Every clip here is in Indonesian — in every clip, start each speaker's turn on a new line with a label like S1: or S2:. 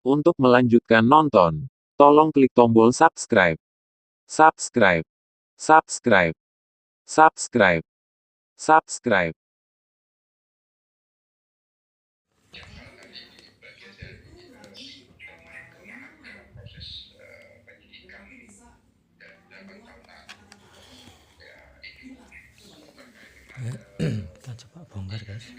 S1: Untuk melanjutkan nonton, tolong klik tombol subscribe. Subscribe. Subscribe. Subscribe. Subscribe.
S2: Kita coba bongkar, guys.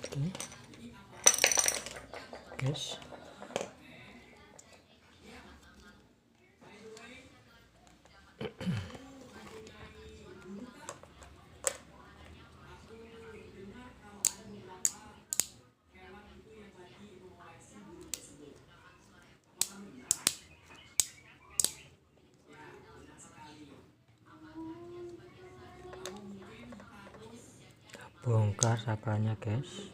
S2: Oke, guys. Bongkar sakanya, guys.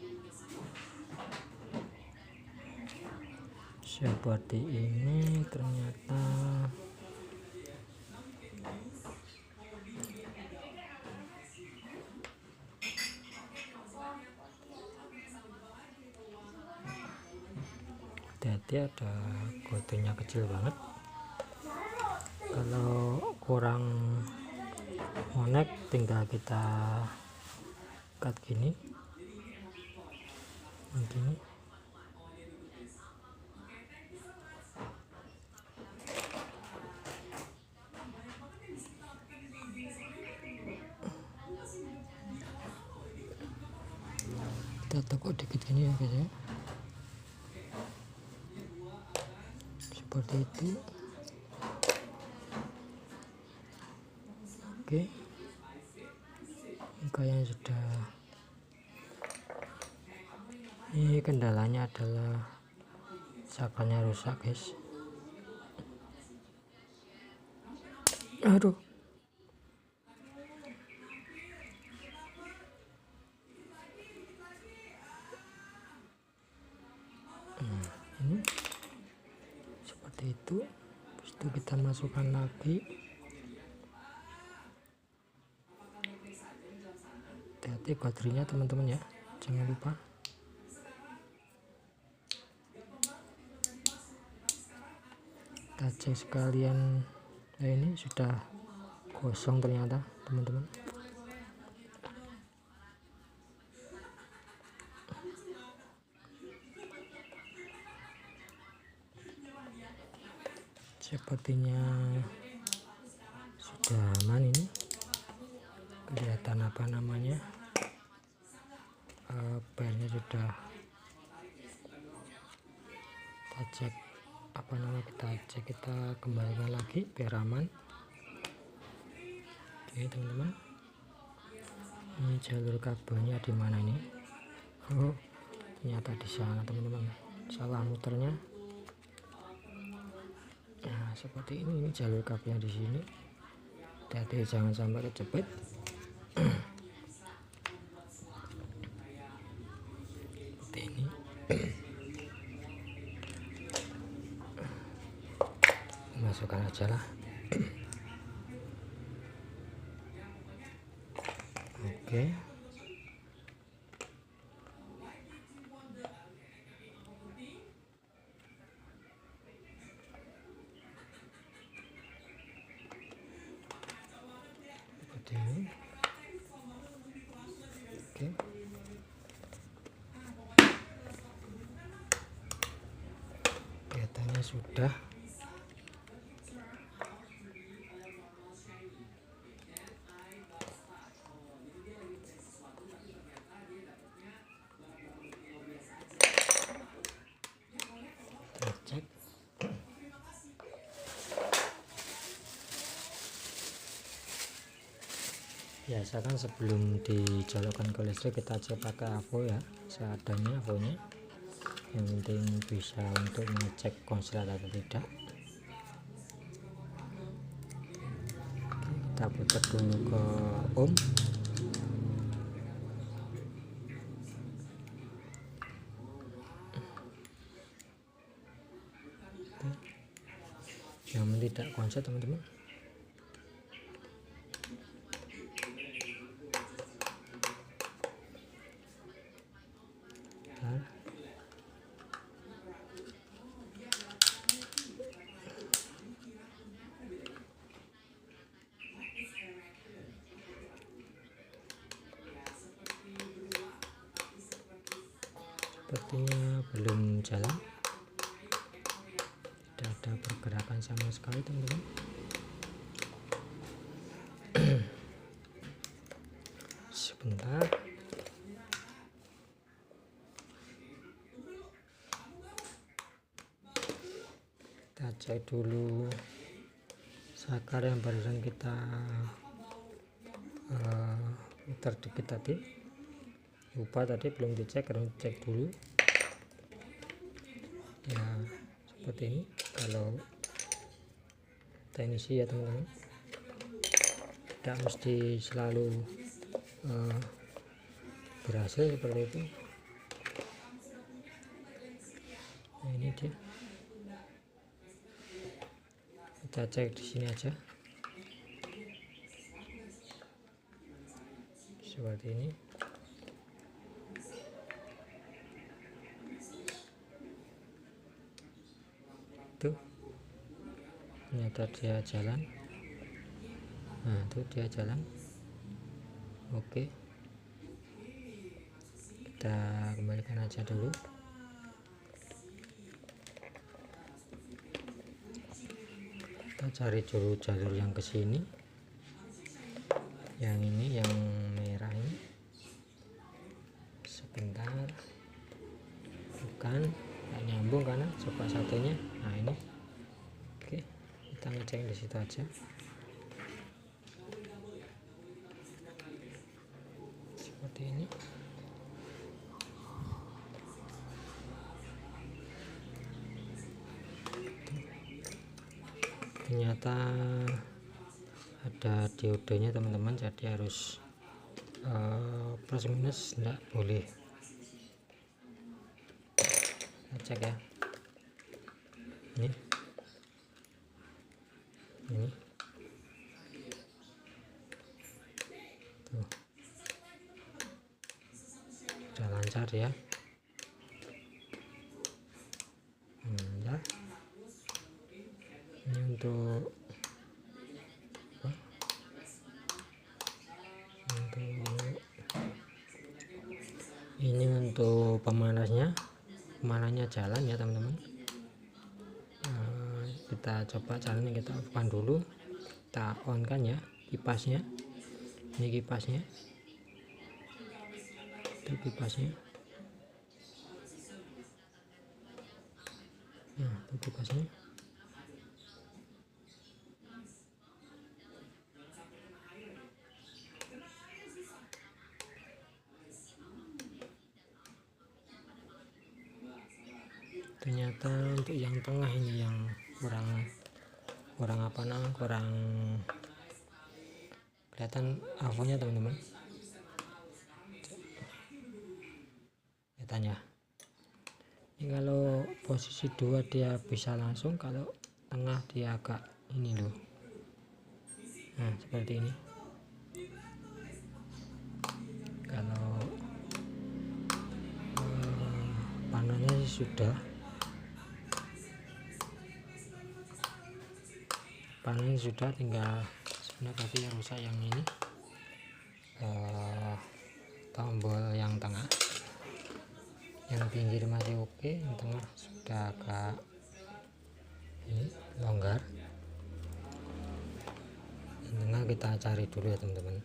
S2: Seperti ini ternyata. Hati-hati, ada gotonya kecil banget. Kalau kurang monek tinggal kita cut gini, begini. Kita tekuk dikit gini ya, guys ya. Seperti itu. Oke, kayaknya sudah. Ini kendalanya adalah sakalnya rusak, guys. Aduh. Ini seperti itu. Habis itu kita masukkan lagi. Hati-hati baterainya, teman-teman ya, jangan lupa. Kita cek sekalian. Nah, ini sudah kosong ternyata, teman-teman. Sepertinya sudah aman. Ini kelihatan apa namanya, pelnya sudah. Kita cek apa namanya, kita kembalikan lagi biar aman. Oke, teman-teman, ini jalur kabelnya di mana ini? Oh, ternyata di sana, teman-teman. Salah muternya. Nah, seperti ini jalur kabelnya di sini. Hati-hati jangan sampai kejepit. Seperti ini. Masukkan aja lah. Oke. Seperti ini. Oke. Kelihatannya sudah. Cek. Biasa kan sebelum dicolokkan ke listrik kita cek pakai avo ya, seadanya avonya. Yang penting bisa untuk mengecek konslet atau tidak. Kita putar dulu ke ohm. Namun tidak konslet teman-teman. Sepertinya belum jalan, tidak ada pergerakan sama sekali teman-teman. Sebentar, kita cek dulu saklar yang barusan kita putar dikit tadi, lupa tadi belum dicek, harus cek dulu ya. Seperti ini kalau teknisi ya teman-teman, tidak mesti selalu berhasil seperti itu. Nah, ini dia, kita cek di sini aja seperti ini. Tuh, ternyata dia jalan. Nah, itu dia jalan. Oke, kita kembalikan aja dulu. Kita cari dulu jalur yang ke sini, yang ini, yang merah ini. Sebentar, bukan, nggak nyambung karena coba satunya. Nah ini, oke, kita ngecek di situ aja. Seperti ini. Ternyata ada diodenya teman-teman, jadi harus plus minus, enggak boleh. Kita cek ya, ini tuh, udah lancar ya. Ya. Ini untuk untuk pemanasnya jalan ya teman-teman. Kita coba jalan, kita off-kan dulu, kita on kan ya kipasnya. Ini kipasnya, itu kipasnya. Nah, itu kipasnya. Ternyata untuk yang tengah ini yang kurang apa namanya, kurang kelihatan avonya teman-teman. Kelihatan ya. Ini kalau posisi 2 dia bisa langsung, kalau tengah dia agak ini loh. Nah seperti ini. Kalau panelnya sih sudah, panelnya sudah, tinggal sebenarnya tadi yang rusak yang ini, tombol yang tengah. Yang pinggir masih oke, yang tengah sudah agak ini longgar. Yang tengah kita cari dulu ya teman-teman,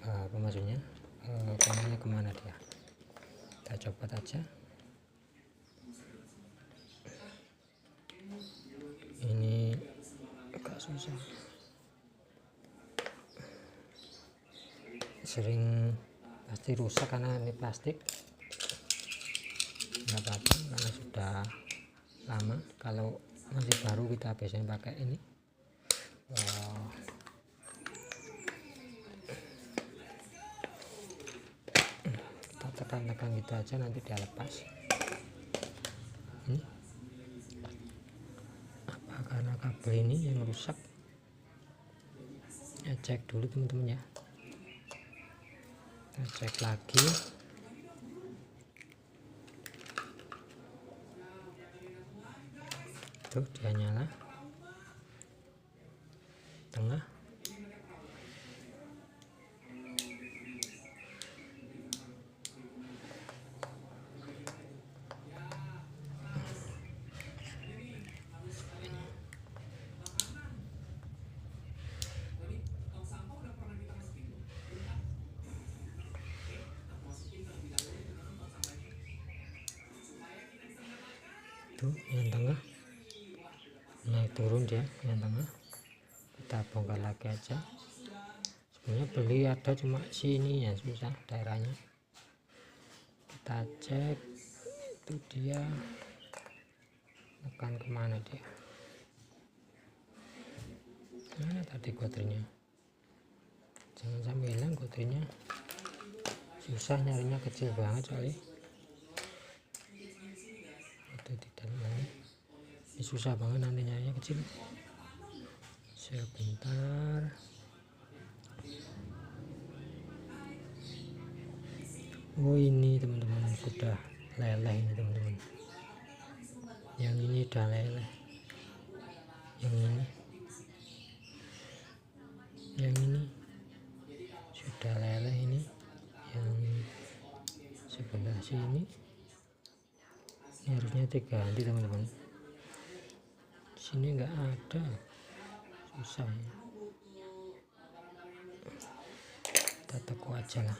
S2: apa maksudnya, panelnya kemana dia. Kita coba aja. Ini agak susah. sering pasti rusak karena ini plastik. Nggak apa-apa karena sudah lama. Kalau masih baru kita biasanya pakai ini. Kita tekan-tekan gitu aja, nanti dia lepas. Ini apa karena kabel ini yang rusak? Ya, cek dulu teman-teman ya. Kita cek lagi. Tuh dia nyala. Tengah. Tuh yang tengah naik turun dia yang tengah. Kita bongkar lagi aja. Sebenarnya beli ada cuma sini ya, susah daerahnya. Kita cek itu dia tekan kemana dia, mana tadi baterainya, jangan sampai hilang baterainya. Susah nyarinya, kecil banget soalnya itu di dalamnya. Ini susah banget nanti nyarinya, kecil. Sebentar. Oh ini teman-teman sudah leleh ini teman-teman. Yang ini udah leleh. Yang ini sudah leleh ini. Yang sebelah sini ini harusnya diganti teman-teman. Sini nggak ada, susah ya. Kita teko aja lah.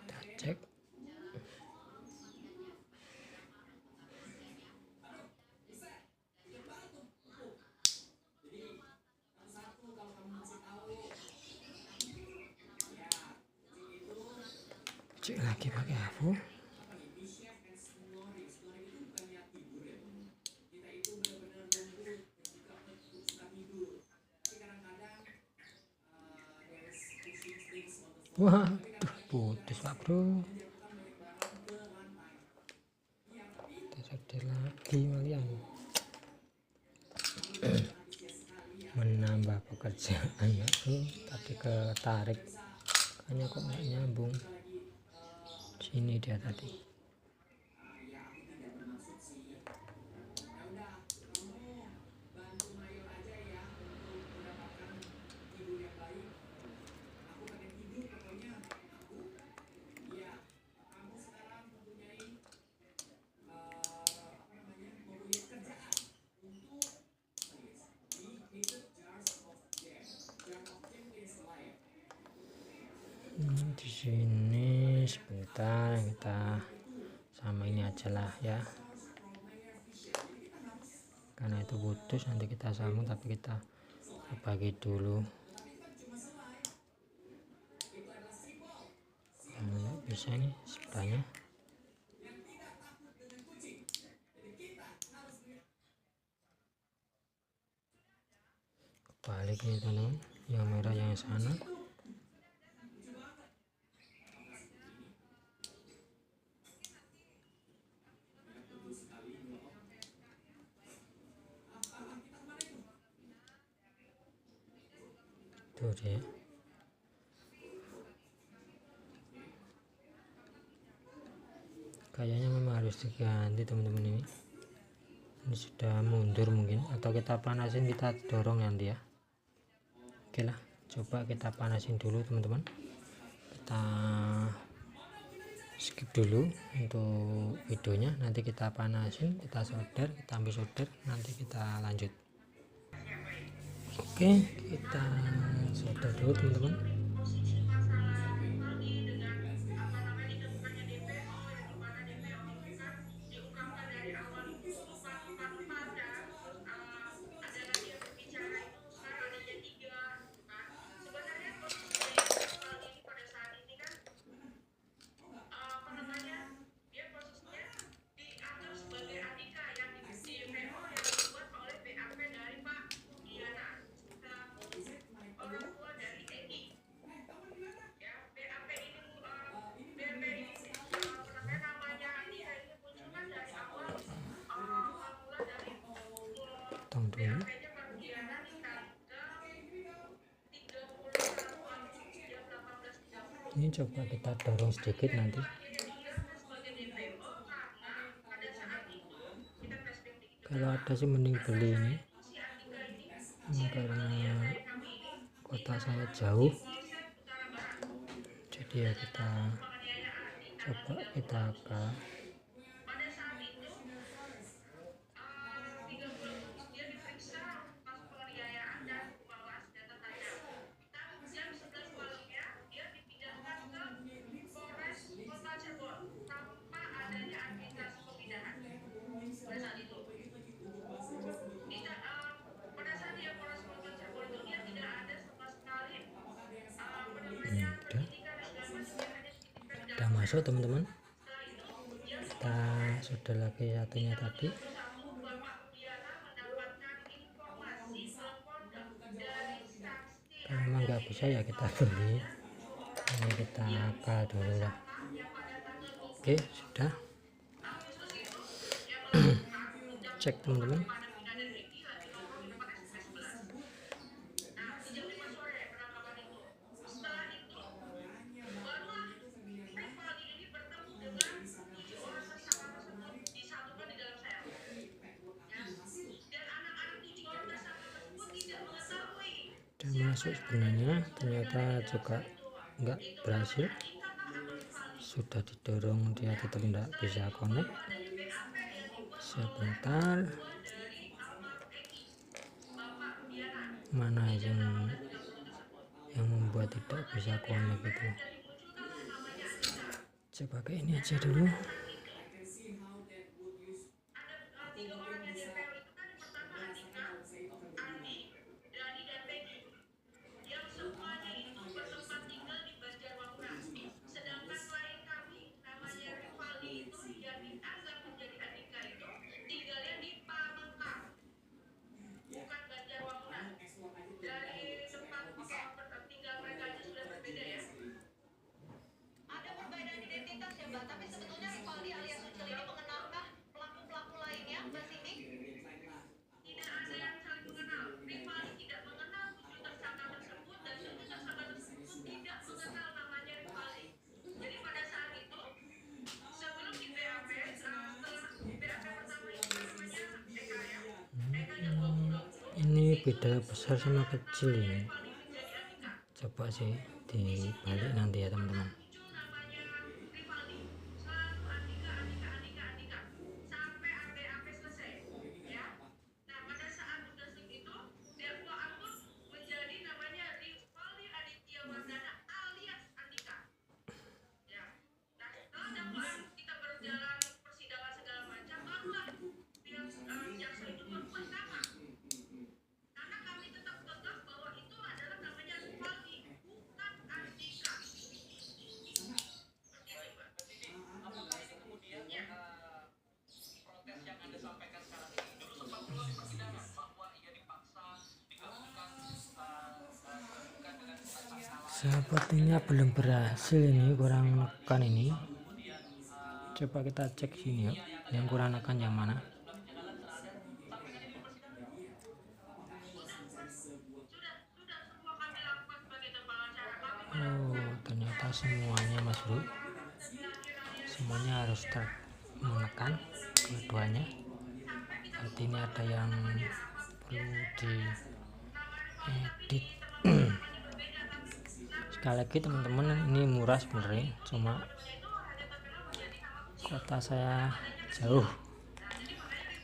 S2: Kita cek. Cek lagi pakai AVO. Wah, putus pak bro. Kita setir lagi kalian. Menambah pekerjaan ya bro, tapi ketarik kayaknya kok nggak nyambung. Sini dia tadi. Di sini sebentar kita sama ini aja lah ya, karena itu putus nanti kita sambung, tapi kita bagi dulu. Nah, bisa nih sebelahnya. Balik nih teman-teman, yang merah yang sana. Tuh dia. Kayaknya memang harus diganti teman-teman ini. Ini sudah mundur mungkin, atau kita panasin, kita dorong nanti ya. Oke lah, coba kita panasin dulu teman-teman. Kita skip dulu untuk videonya, nanti kita panasin, kita solder, kita ambil solder, nanti kita lanjut. Oke, kita solder dulu teman-teman. potong dulu. Ini coba kita dorong sedikit nanti. Kalau ada sih mending beli ini karena kota saya jauh, jadi ya kita coba kita ke udah masuk teman-teman. Kita sudah lagi satunya tadi. Kalau memang nggak bisa ya kita beli, ini kita akal dulu lah. Oke, sudah. Cek teman-teman. Dan masuk sebenarnya, ternyata juga nggak berhasil. Sudah didorong dia tetap tidak bisa connect. Sebentar, mana yang membuat tidak bisa connect itu. Coba pakai ini aja dulu. Ini beda besar sama kecil ini. Coba sih dibalik nanti ya teman-teman. Sepertinya belum berhasil, ini kurang nekan ini. Coba kita cek sini yuk, yang kurang nekan yang mana. Oh, ternyata semuanya Mas Bro, semuanya harus menekan keduanya. Berarti ini ada yang perlu diedit. Sekali lagi teman-teman, ini murah sebenarnya, cuma kota saya jauh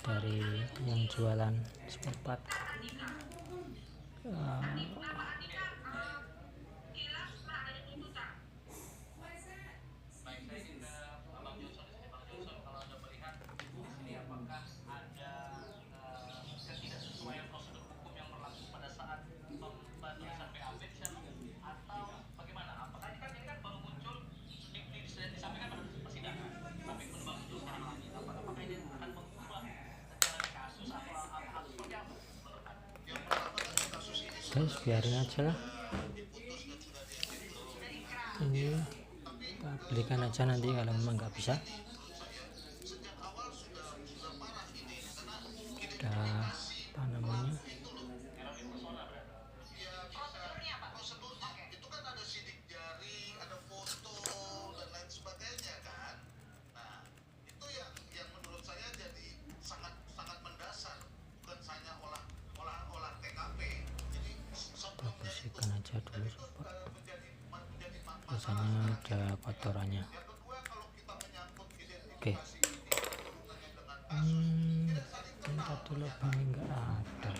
S2: dari yang jualan spare part. Guys, biarin aja lah, ini kita belikan aja nanti kalau memang nggak bisa. Udah apa namanya, biasanya ada kotorannya. Oke. Ini tadi lubangnya nggak ada.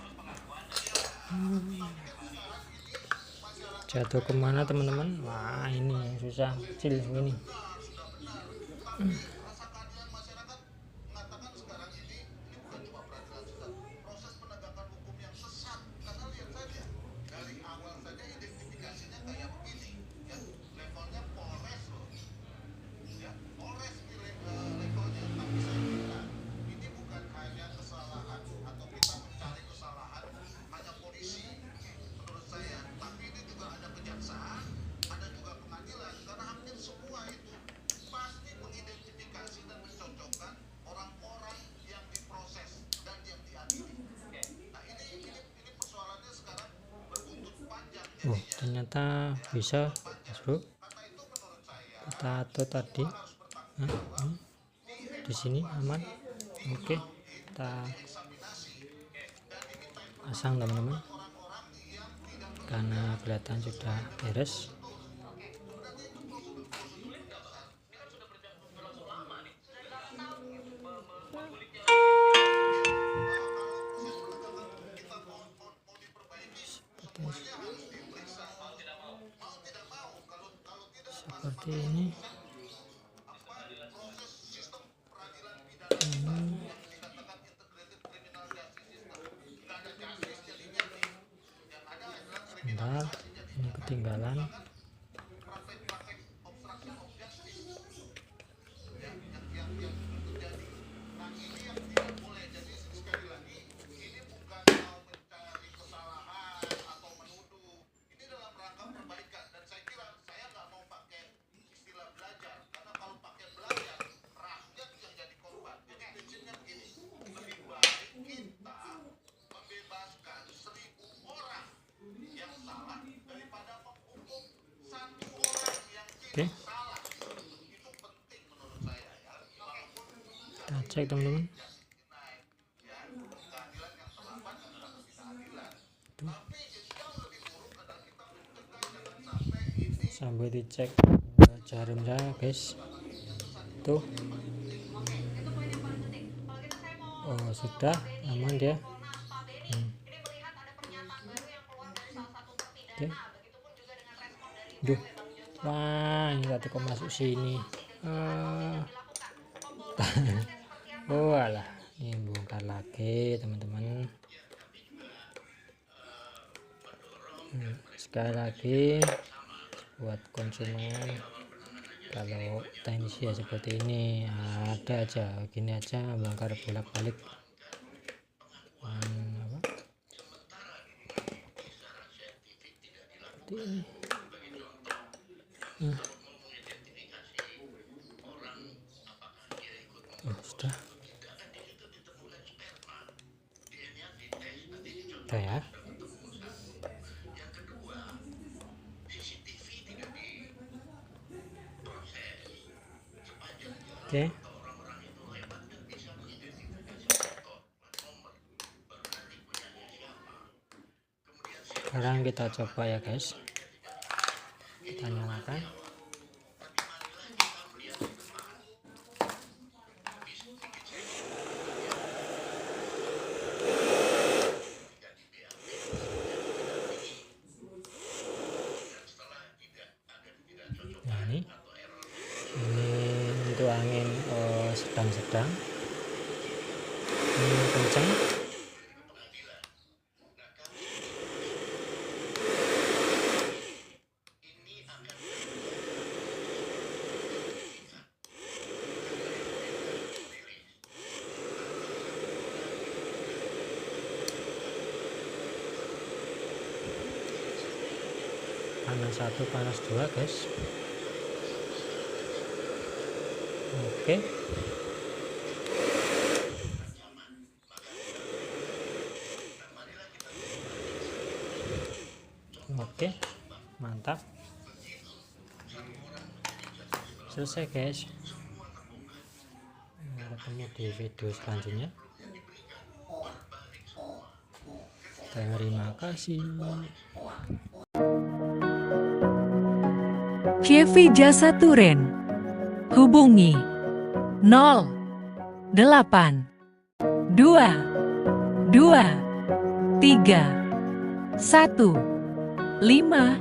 S2: Jatuh kemana teman-teman? Wah, ini yang susah, kecil segini. Oh, ternyata bisa, bro. Kita atur tadi. Di sini aman. Oke, kita pasang teman-teman, karena kelihatan sudah beres. Seperti ini. Sebentar, ini ketinggalan. Oke, kita cek teman-teman. Sambil dicek jarumnya guys. Tuh, oh sudah aman dia. Oke. Duh, wah ini tadi kok masuk sini. Oh alah, ini bongkar lagi teman-teman. Sekali lagi buat konsumen, kalau teknisi ya seperti ini, ada aja gini aja bongkar bolak-balik. Seperti ini. Oh, sudah. Udah ya. Oke. Sekarang kita coba ya guys. Kita nyalakan. Nah, ini untuk angin sedang-sedang, ini kencang. Panas 1, panas 2 guys. Oke. Oke, mantap. Selesai guys. Ketemu di video selanjutnya. Terima kasih.
S3: Chevy Jasa Turen. Hubungi 0 8 2 2 3 1 5 6 2 5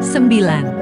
S3: 8 9